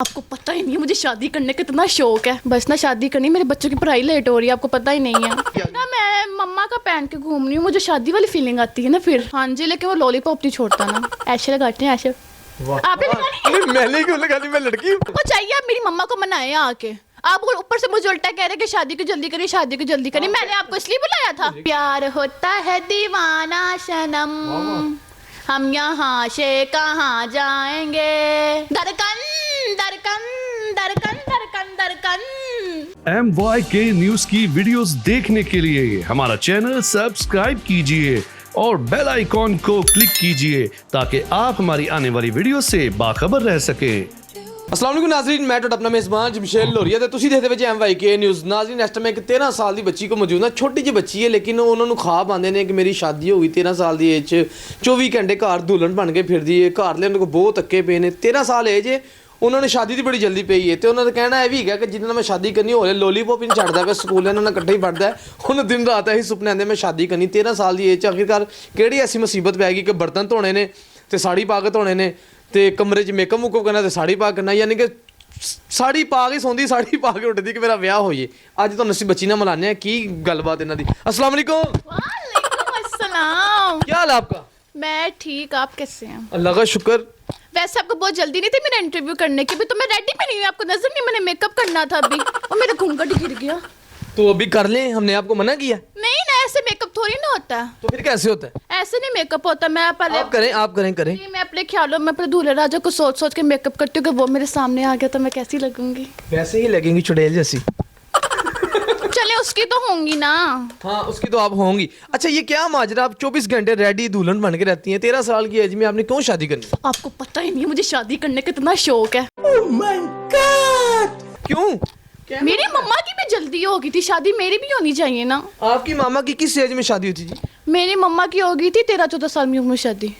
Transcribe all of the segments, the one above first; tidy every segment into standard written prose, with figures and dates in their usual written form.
आपको पता ही नहीं है मुझे शादी करने का इतना शौक है। बस ना शादी करनी, मेरे बच्चों की पढ़ाई लेट हो रही है, आपको पता ही नहीं है ना। मैं मम्मा का पहन के घूम रही हूँ, मुझे शादी वाली फीलिंग आती है ना फिर। हाँ जी, लेकिन वो लॉलीपॉप नहीं छोड़ता ना। ऐसे लगाते हैं ऐसे। आपने लगानी? मैंने क्यों लगानी, मैं लड़की हूँ। वो चाहिए आप मेरी मम्मा को मनाए आके। आप ऊपर से मुझे उल्टा कह रहे हैं कि शादी को जल्दी करिए, शादी को जल्दी करिए। मैंने आपको इसलिए बुलाया था। प्यार होता है दीवाना सनम, हम यहाँ से कहाँ जाएंगे। धड़कन धड़कन धड़कन धड़कन धड़कन। MYK न्यूज की वीडियोस देखने के लिए हमारा चैनल सब्सक्राइब कीजिए और बेल आइकॉन को क्लिक कीजिए ताकि आप हमारी आने वाली वीडियो से बाखबर रह सकें। अस्सलाम वालेकुम नाज़रीन, मैं तो अपना मेज़बान जमशेद लोरिया ते तुसी देखदे पे MYK न्यूज़। नाज़रीन इस टाइम एक 13 साल की बच्ची को मौजूद है, छोटी जी बच्ची है लेकिन उन्होंने ख्वाब आते हैं कि मेरी शादी होगी 13 साल की एज 24 घंटे घर दुल्हन बन के फिरदी है। घर लेने को बहुत धक्के पे ने। 13 साल एज है, उन्होंने शादी की बड़ी जल्दी पई है तो उन्होंने कहना यह भी है कि जिन्होंने मैं शादी करनी हो लॉलीपॉप ही नहीं छड़ता पे स्कूल इन्होंने कट्ठे ही पढ़ता है। उन्हें दिन रात यही सुपने आते मैं शादी करनी। 13 साल की एज आखिरकार किहड़ी ऐसी मुसीबत पै गई कि बर्तन धोने ने ते साड़ी पा के धोने ने ते कमरे च मेकअप मुकअप करना ते साड़ी पा करना, यानी कि साड़ी पा के सौंदी साड़ी पा के उठदी कि मेरा ब्याह होइए। अज तो नसी बच्ची ना मिलाने की गलबात इन्हां दी। अस्सलाम वालेकुम। वालेकुम अस्सलाम। क्या हाल है आपका? मैं ठीक, आप कैसे हैं? अल्लाह का शुक्र। वैसे आपको बहुत जल्दी नहीं थी मेरा इंटरव्यू करने की, भी तो मैं रेडी भी नहीं हुई, आपको नजर नहीं, मैंने मेकअप करना था अभी और मेरा घूंघट गिर गया। तो अभी कर लें, हमने आपको मना किया? नहीं ना, ऐसे मेकअप थोड़ी ना होता। तो फिर कैसे होता है? ऐसे नहीं मेकअप होता। मैं पहले आप करें जी, मैं अपने ख्यालों में अपने दूल्हे राजा को सोच सोच के मेकअप करती हूँ कि वो मेरे सामने आ गया तो मैं कैसी लगूंगी। वैसे ही लगेंगी चुड़ैल जैसी। चले उसकी तो होंगी ना। हाँ उसकी तो आप होंगी। अच्छा ये क्या माजरा, आप 24 घंटे रेडी दुल्हन बन के रहती हैं, 13 साल की एज में आपने क्यों शादी करनी? आपको पता ही नहीं है मुझे शादी करने का इतना शौक है। क्यों? मेरी मम्मा की भी जल्दी हो गई थी शादी, मेरी भी होनी चाहिए ना। आपकी मामा की किस एज में शादी हुई थी जी? मेरी मम्मा की हो गई थी 13-14 साल में उम्र शादी।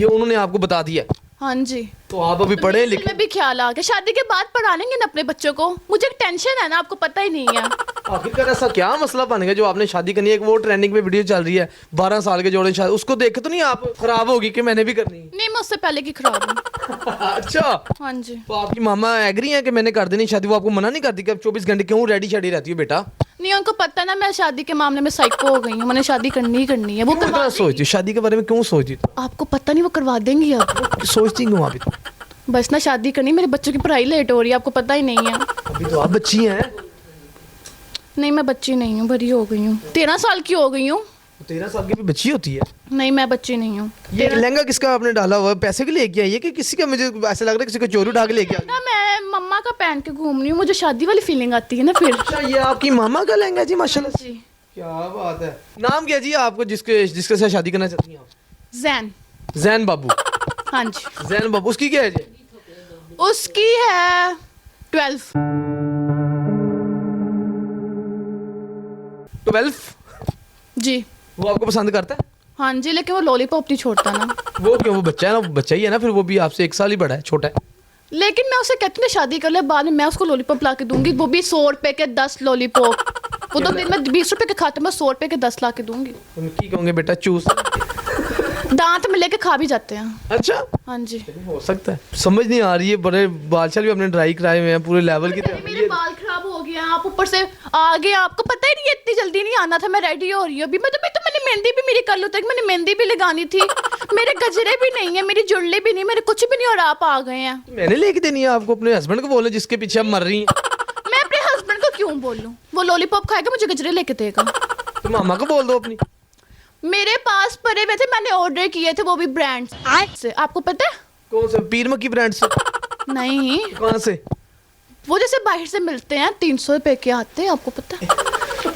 ये उन्होंने आपको बता दिया? हाँ जी। तो आप अभी पढ़े लिखे? में भी ख्याल आ गया, शादी के बाद पढ़ा लेंगे ना अपने बच्चों को। मुझे एक टेंशन है ना, आपको पता ही नहीं है। आखिरकार ऐसा क्या मसला बन गया जो आपने शादी करनी है? एक वो ट्रेंडिंग में वीडियो चल रही है 12 साल के जोड़े शादी, उसको देख तो नहीं आप खराब होगी कि मैंने भी करनी है? नहीं, मैं उससे पहले की खराब हूँ। अच्छा हाँ जी। तो आपकी मामा एग्री है कि मैंने कर देनी शादी? वो आपको मना नहीं करती कि आप 24 घंटे क्यों रेडी शादी रहती हो बेटा? नहीं, उनको पता ना मैं शादी के मामले में साइको हो गई हूँ, मैंने शादी करनी ही करनी है। वो क्यों इतना सोचती हो शादी के बारे में? क्यों सोचती हो? आपको पता नहीं, वो करवा देंगी अब। सोचती क्यों अभी? बस ना शादी करनी, मेरे बच्चों की पढ़ाई लेट हो रही है, आपको पता ही नहीं है। अभी तो आप बच्ची हैं। नहीं, मैं बच्ची नहीं हूँ, बड़ी हो गई हूँ, 13 साल की हो गई हूँ। 13 साल की भी बच्ची होती है? नहीं, मैं बच्ची नहीं हूँ। ये लहंगा किसका आपने डाला हुआ है? पैसे के लेके आई है कि किसी का? मुझे ऐसा लग रहा है किसी को चोरी उठा के लेके आई। ना, मैं मम्मा का पहन के घूम रही हूँ, मुझे शादी वाली फीलिंग आती है ना फिर। अच्छा ये आपकी मामा का लहंगा जी? माशाल्लाह जी। क्या बात है। नाम क्या जी आपको जिसके साथ शादी करना चाहती हैं आप? जैन। जैन बाबू? हाँ जी। जैन बाबू। उसकी क्या है जी? उसकी है 12। 12? जी। वो आपको पसंद करता है? हाँ जी, लेकिन वो लॉलीपॉप नहीं छोड़ता ना। वो क्यों? वो बच्चा है ना, बच्चा ही है ना, फिर वो भी आपसे 1 साल ही बड़ा है, छोटा है। लेकिन मैं उसे कहती हूँ शादी कर ले, बाद में मैं उसको लॉलीपॉप ला के दूंगी, वो भी 100 रुपए के 10 लॉलीपॉप। वो तो दिन में 20 रुपए के खाते में 100 रुपए के 10 ला के दूंगी। तुम की कहोगे बेटा? चूस दांत में लेके खा भी जाते हैं। अच्छा हाँ जी। हो सकता है, समझ नहीं आ रही है। बड़े बादशाह भी अपने ड्राई कराए हुए हैं पूरे लेवल की तरह। मेरे बाल खराब हो गए, आप ऊपर से आ गए, आपको पता ही नहीं है, इतनी जल्दी नहीं आना था। मैं रेडी हो रही हूँ अभी। तो मैंने मेहंदी भी मेरी कल तक मैंने मेहंदी भी लगानी थी, मेरे गजरे भी नहीं है, मेरी जुड़ले भी नहीं, मेरे कुछ भी नहीं, और आप आ गए हैं। मैंने लेके देनी है आपको? अपने हस्बैंड को बोले जिसके पीछे आप मर रही हैं। मैं अपने हस्बैंड को क्यों बोलूं? वो लॉलीपॉप खाएगा, मुझे गजरे लेके देगा। तो मामा को बोल दो अपनी। मेरे पास पड़े हुए थे, मैंने ऑर्डर किए थे, वो भी ब्रांड से। आपको पता है? कौन सा? पीर मक्की ब्रांड से? नहीं, कहाँ से? वो जैसे बाहर से मिलते हैं 300 रुपए के आते हैं, आपको पता है?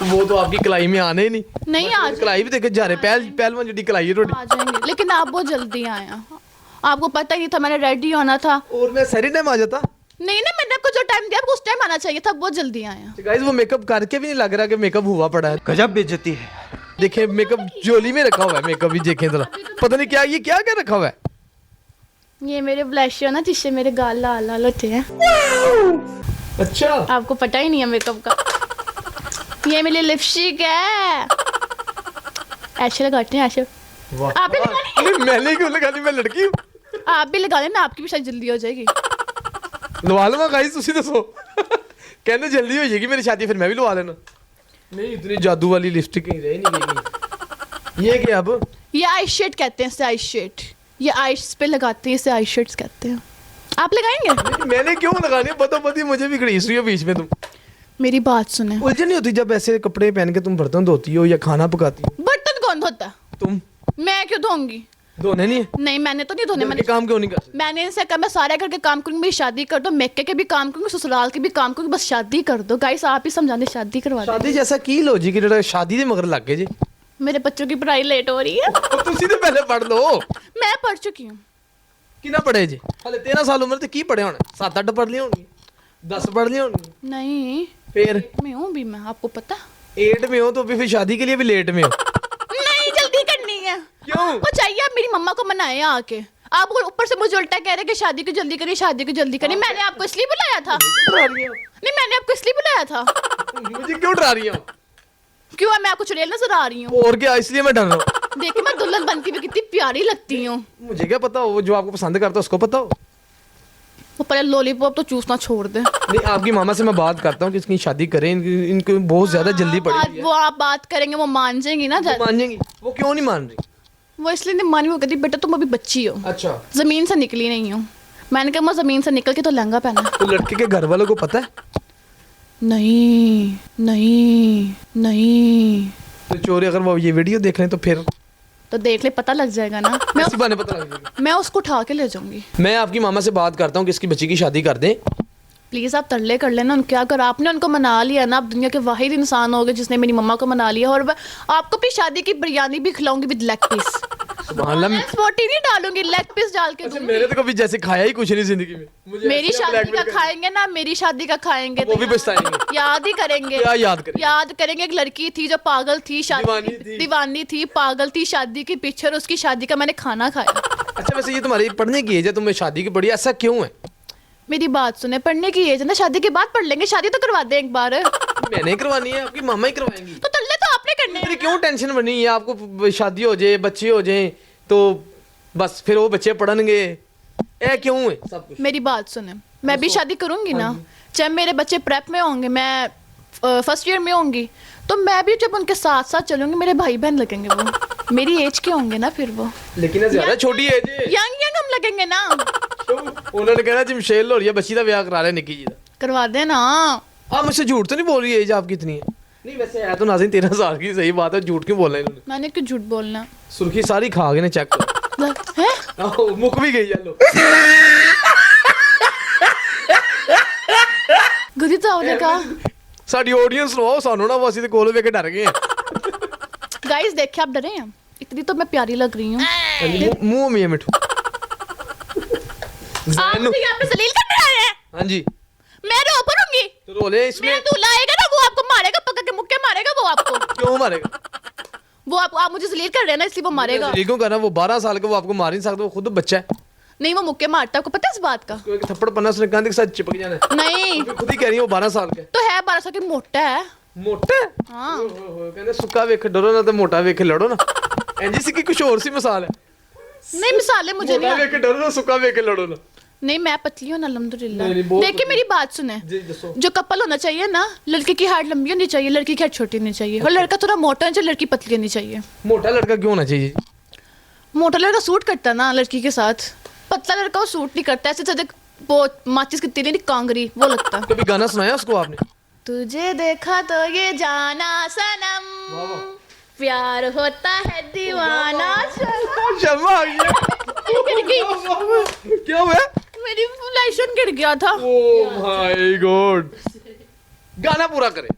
वो तो आपकी कलाई में आने ही नहीं। नहीं, आज कलाई भी देखे जा रहे, पहलवान जुड़ी कलाई है रोटी। आ जाएंगे, लेकिन आप बहुत जल्दी आए हैं। आपको पता ही नहीं था, मैंने रेडी होना था। और मैं सारी टाइम आ जाता। नहीं ना, मैंने आपको जो टाइम दिया आपको उस टाइम आना चाहिए था, बहुत जल्दी आए हैं। गाइस वो मेकअप करके भी नहीं लग रहा कि मेकअप हुआ पड़ा है। गजब बेइज्जती है। देखें मेकअप जोली में रखा हुआ है, मेकअप भी देखें जरा, पता नहीं क्या ये क्या क्या रखा हुआ है। ये मेरे ब्लश है ना, जिससे मेरे गाल लाल लाल होते हैं। अच्छा आपको पता ही नहीं है मेकअप का। ये मेरी लिपस्टिक है, ऐसे लगाते हैं ऐसे। आप भी लगानी? नहीं, मैंने क्यों लगानी, मैं लड़की हूँ। आप भी लगा लेना, आपकी भी शायद जल्दी हो जाएगी। लवा लवा गाइस ਤੁਸੀਂ ਦੱਸੋ ਕਹਿੰਦੇ ਜਲਦੀ ਹੋ ਜਾਏਗੀ ਮੇਰੀ ਸ਼ਾਦੀ ਫਿਰ मैं भी लवा लेना नहीं इतनी जादू वाली लिपस्टिक कहीं रह नहीं गई ये क्या अब ये आई शेड कहते हैं, इसे आई शेड, ये आइस पे लगाते हैं, इसे आई शेड्स कहते हैं। आप लगाएंगे? नहीं, मैंने क्यों लगानी पता पति मुझे भी घड़ीस रही हो बीच में तुम मेरी बात सुने, उलझन नहीं होती जब ऐसे कपड़े पहन के तुम बर्तन धोती हो या खाना पकाती हो बर्तन कौन धोता है? तुम मैं क्यों धोऊंगी? धोने नहीं है नहीं मैंने तो नहीं धोने, मैंने काम क्यों नहीं कर सकते मैंने इनसे कहा मैं सारे घर के काम करूंगी, मेरी शादी कर दो, मेके के भी काम करूंगी, ससुराल के भी काम करूंगी, बस शादी कर दो। गाइस आप ही समझाने, शादी करवा दो। शादी जैसा की लॉजिक है ਜਿਹੜਾ शादी ਦੇ मगर लग गए जी मेरे बच्चों की पढ़ाई लेट हो रही है। ਤੁਸੀਂ ਤੇ ਪਹਿਲੇ ਪੜ ਲਓ मैं पढ़ चुकी हूँ। ਕਿੰਨਾ ਪੜੇ ਜੀ ਹਲੇ 13 ਸਾਲ ਉਮਰ ਤੇ ਕੀ ਪੜਿਆ ਹੋਣਾ 7-8 ਪੜ ਲਿਆ ਹੋਣੀ 10 पढ़ लिया होनी नहीं फिर मैं हूँ भी, मैं आपको पता 8 में हो तो अभी फिर शादी के लिए भी लेट में हो नहीं, जल्दी करनी है। क्यों? आपको चाहिए आप मेरी मम्मा को मनाए आके, आप ऊपर से मुझे उल्टा कह रहे कि शादी को जल्दी करिए, शादी को जल्दी करिए। मैंने आपको इसलिए बुलाया था, डरा रही हो नहीं मैंने आपको इसलिए बुलाया था। मुझे क्यों डरा रही हो क्यों मैं आपको चुड़ैल नजर आ रही हूँ? और क्या इसलिए मैं डर रहा हूँ देखिए मैं दुल्हन बनती हुई कितनी प्यारी लगती हूँ। मुझे क्या पता हो वो जो आपको पसंद करता है उसको पता हो वो पहले लॉलीपॉप तो चूसना छोड़ दे। नहीं आपकी मामा से मैं बात करता हूँ कि इसकी शादी करें इनको बहुत ज्यादा जल्दी पड़ी हुई है। वो आप बात करेंगे वो मान जाएंगी ना वो मान जाएंगी वो क्यों नहीं मान रही वो इसलिए नहीं मानी, वो कहती बेटा तुम अभी बच्ची हो, अच्छा जमीन से निकली नहीं हो। मैंने कहा मैं जमीन से निकल के तो लहंगा पहना। तो लड़के के घर वालों को पता है नहीं नहीं नहीं तो चोरी अगर वो ये वीडियो देख रहे हैं तो फिर तो देख ले पता लग जाएगा ना। इसी बहाने पता लग जाएगा मैं उसको उठा के ले जाऊंगी। मैं आपकी मामा से बात करता हूँ कि इसकी बच्ची की शादी कर दें प्लीज आप तरले कर लेना उनके, अगर आपने उनको मना लिया ना, आप दुनिया के वाहिद इंसान हो गए जिसने मेरी मम्मा को मना लिया। और आपको भी शादी की बिरयानी भी खिलाऊंगी विद लेग पीस। सुभान अल्लाह बोटी नहीं डालूंगी, लेग पीस डाल के अच्छा, दूंगी। मैंने तो कभी जैसे खाया ही कुछ नहीं जिंदगी में मुझे मेरी ऐसे शादी black का में खाएंगे ना, मेरी शादी का खाएंगे वो तो भी पछताएंगे याद ही करेंगे। क्या याद करें याद करेंगे एक लड़की थी जो पागल थी, दीवानी थी, पागल थी शादी के पीछे, और उसकी शादी का मैंने खाना खाया। अच्छा वैसे ये तुम्हारी पढ़ने की एज है तुम्हें शादी की बड़ी ऐसा क्यों है मेरी बात सुने, पढ़ने की एज है ना, शादी के बाद पढ़ लेंगे, शादी तो करवा दे एक बार। मैंने करवानी है आपकी मामा ही करवाएंगी तो तल्ले तो आपने करने फिर हैं। क्यों टेंशन बनी है आपको शादी हो जाए बच्चे हो जाए तो बस फिर वो बच्चे पढ़नगे ए क्यों है सब कुछ मेरी बात सुने, मैं भी शादी करूंगी ना, चाहे मेरे बच्चे प्रेप में होंगे, मैं फर्स्ट ईयर में होंगी, तो मैं भी जब उनके साथ साथ चलूंगी मेरे भाई बहन लगेंगे, वो मेरी एज के होंगे ना फिर वो। लेकिन ज्यादा छोटी एज है यंग यंग हम लगेंगे ना। उन्होंने कहना जी मिशेल हो रही है बच्ची का ब्याह करा रहे निक्की जी का करवा देना। आप मुझसे झूठ तो नहीं बोल रही एज आपकी इतनी है नहीं वैसे है तो नाज़रीन 13 साल की सही बात है झूठ क्यों बोलना इन्होंने मैंने क्यों झूठ बोलना सुर्खी सारी खा गए ने चेक है। मुक भी गई चलो गुरी तो आपने कहा साडी ऑडियंस नो सानू ना वासी ते कोल वे के डर गए हैं गाइस देखिए आप डरे हैं, इतनी तो मैं प्यारी लग रही हूँ। मुंह में मिठू आप मुझे यहाँ पे जलील कर रहे हैं। हाँ जी मैं रो पड़ूंगी, तो रोले इसमें मेरा दूल्हा आएगा ना, वो आपको मारेगा, पकड़ के मुक्के मारेगा वो आपको। क्यों मारेगा वो आप मुझे जलील कर रहे हैं ना, इसलिए वो मारेगा। क्यों करना वो 12 साल का वो आपको मार नहीं सकता वो खुद बच्चा है नहीं वो मुक्के मारता है, आपको पता है इस बात का? उसको एक थप्पड़ पन्ना उसने कांधे के साथ चिपक जाना है नहीं वो खुद ही कह रही है वो 12 साल का है तो है 12 साल की, मोटा है। मोटा है हाँ कहते सुक्का वेख डरो ना तो मोटा वेख लड़ो ना एनजी सी की कुछ और सी मिसाल है नहीं मिसालें मुझे मोटा नहीं वेख डरो ना सुक्का वेख लड़ो ना नहीं मैं पतली हूँ ना अल्हम्दुलिल्लाह। नहीं, बहुत देखिए मेरी बात सुने, जी दसो जो कपल होना चाहिए ना, लड़की की हाइट लंबी होनी चाहिए, लड़की की हाइट छोटी होनी चाहिए, और लड़का थोड़ा मोटा होना चाहिए, लड़की पतली होनी चाहिए। मोटा लड़का क्यों होना चाहिए मोटा लड़का सूट करता है ना लड़की के साथ, पतला लड़का वो सूट नहीं करता, ऐसे जैसे वो माचिस की तीली नहीं कांगरी वो लगता है। कभी गाना सुनाया उसको आपने तुझे देखा तो ये जाना सनम, प्यार होता है दीवाना सनम। शर्मा आ गया गिर गई, क्या हुआ मेरी लाइसेंस गिर गया था। ओह माय गॉड गाना पूरा करे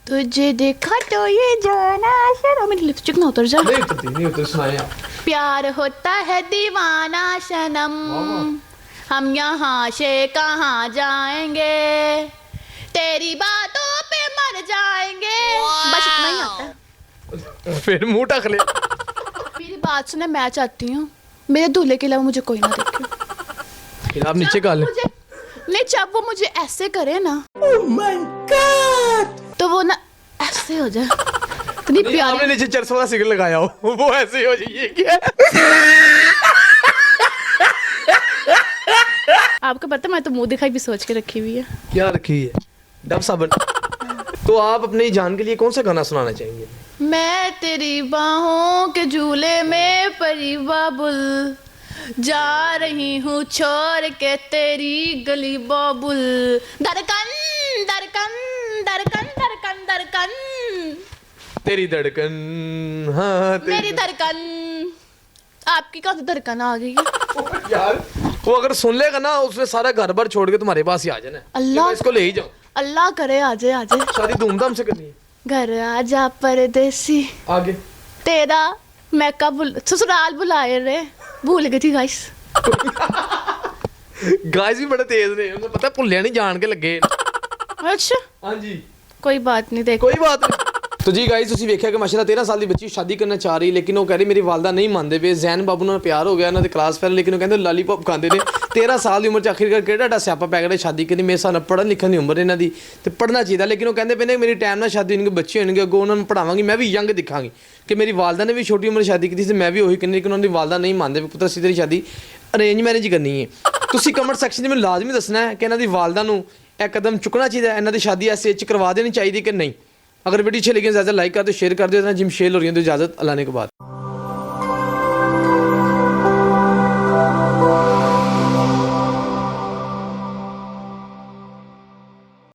तुझे देखा तो ये जाना सनम, मेरी लिपस्टिक ना उतर जा। नहीं उतरती सुनाया प्यार होता है दीवाना सनम, हम यहाँ से कहाँ जाएंगे, तेरी बातों पे मर जाएंगे। बस इतना ही आता है। फिर मुंह ढक ले मेरी बात सुने, मैं चाहती हूँ मेरे दूल्हे के अलावा मुझे कोई ना देखे। फिर आप नीचे का ले नहीं जब वो मुझे ऐसे करे ना, oh my God! तो वो ना ऐसे हो जाए, इतनी आपने प्यारी। नीचे चरस वाला सिगरेट लगाया हो वो ऐसे ही हो जाइए क्या आपको पता है, मैं तो मुंह दिखाई भी सोच के रखी हुई है। क्या रखी है? डब साबन। तो आप अपनी जान के लिए कौन सा गाना सुनाना चाहेंगे? मैं तेरी बाहों के झूले में परी बाबुल, जा रही हूँ छोड़ के तेरी गली बाबुल। धड़कन धड़कन धड़कन धड़कन धड़कन, तेरी धड़कन, हाँ मेरी धड़कन। आपकी कहाँ से धड़कन आ गई है? यार वो अगर सुन लेगा ना, उसने सारा घर भर छोड़ के तुम्हारे पास ही आ जाना है। अल्लाह। कि मैं इसको ले ही जाऊं। अल्लाह करे आजे आजे। शादी धूमधाम से करनी है। घर आजा परदेसी, आगे तेरा मैं कब ससुराल बुलाए रे, भूल गई थी गाइस। गाइस भी बड़े तेज ने, उन्हें पता भुल्लिया नहीं जान के लगे। अच्छा हाँ जी, कोई बात नहीं, देखो कोई बात नहीं। तो जी गाइस ਤੁਸੀਂ ਵੇਖਿਆ ਕਿ ਮਾਸ਼ਾਅੱਲਾ 13 ਸਾਲ ਦੀ ਬੱਚੀ ਸ਼ਾਦੀ ਕਰਨਾ ਚਾਹ ਰਹੀ, ਲੇਕਿਨ ਉਹ ਕਹਿ ਰਹੀ ਮੇਰੀ ਵਾਲਦਾ ਨਹੀਂ ਮੰਨਦੇ ਪਏ। ਜ਼ੈਨ ਬਾਬੂ ਨਾਲ ਪਿਆਰ ਹੋ ਗਿਆ, ਇਹਨਾਂ ਦੇ ਕਲਾਸ ਫੈਲ, ਲੇਕਿਨ ਉਹ ਕਹਿੰਦੇ ਲਾਲੀਪੌਪ ਖਾਂਦੇ ਨੇ। 13 ਸਾਲ ਦੀ ਉਮਰ ਚ ਆਖਿਰਕਾਰ ਕਿਹੜਾ ਡਾ ਸਿਆਪਾ ਪੈ ਗਿਆ ਸ਼ਾਦੀ ਕਰਨੀ? ਮੇਰੇ ਹਿਸਾਬ ਨਾਲ ਪੜ੍ਹਨ ਲਿਖਣ ਦੀ ਉਮਰ ਇਹਨਾਂ ਦੀ, ਤੇ ਪੜ੍ਹਨਾ ਚਾਹੀਦਾ। ਲੇਕਿਨ ਉਹ ਕਹਿੰਦੇ ਪਏ ਨੇ ਮੇਰੀ ਟਾਈਮ ਨਾਲ ਸ਼ਾਦੀ ਹੋਣਗੇ, ਬੱਚੇ ਹੋਣਗੇ, ਅੱਗੋਂ ਉਹਨਾਂ ਨੂੰ ਪੜ੍ਹਾਵਾਂਗੀ, ਮੈਂ ਵੀ ਯੰਗ ਦਿਖਾਂਗੀ। ਕਿ ਮੇਰੀ ਵਾਲਦਾ ਨੇ ਵੀ ਛੋਟੀ ਉਮਰ ਸ਼ਾਦੀ ਕੀਤੀ ਸੀ, ਮੈਂ ਵੀ ਉਹੀ ਕਹਿੰਦੀ, ਲੇਕਿਨ ਉਹਨਾਂ ਦੀ ਵਾਲਦਾ ਨਹੀਂ ਮੰਨਦੇ। ਪੁੱਤਰ ਅਸੀਂ ਤੇਰੀ ਸ਼ਾਦੀ ਅਰੇਂਜ ਮੈਰਿਜ ਕਰਨੀ ਹੈ। ਤੁਸੀਂ ਕਮੈਂਟ ਸੈਕਸ਼ਨ 'ਚ ਮੈਨੂੰ ਲਾਜ਼ਮੀ ਦੱਸਣਾ ਹੈ ਕਿ ਇਹਨਾਂ ਦੀ ਵਾਲਦਾ ਨੂੰ ਇਹ ਕਦਮ ਚੁੱਕਣਾ ਚਾਹੀਦਾ, ਇਹਨਾਂ ਦੀ ਸ਼ਾਦੀ ਐਸੇ 'ਚ ਕਰਵਾ ਦੇਣੀ ਚਾਹੀਦੀ कि नहीं। अगर वीडियो अच्छी लगी ज़्यादा लाइक कर दो, शेयर कर दो। जिम शेल हो रही है तो इजाज़त अल्लाह ने के बाद।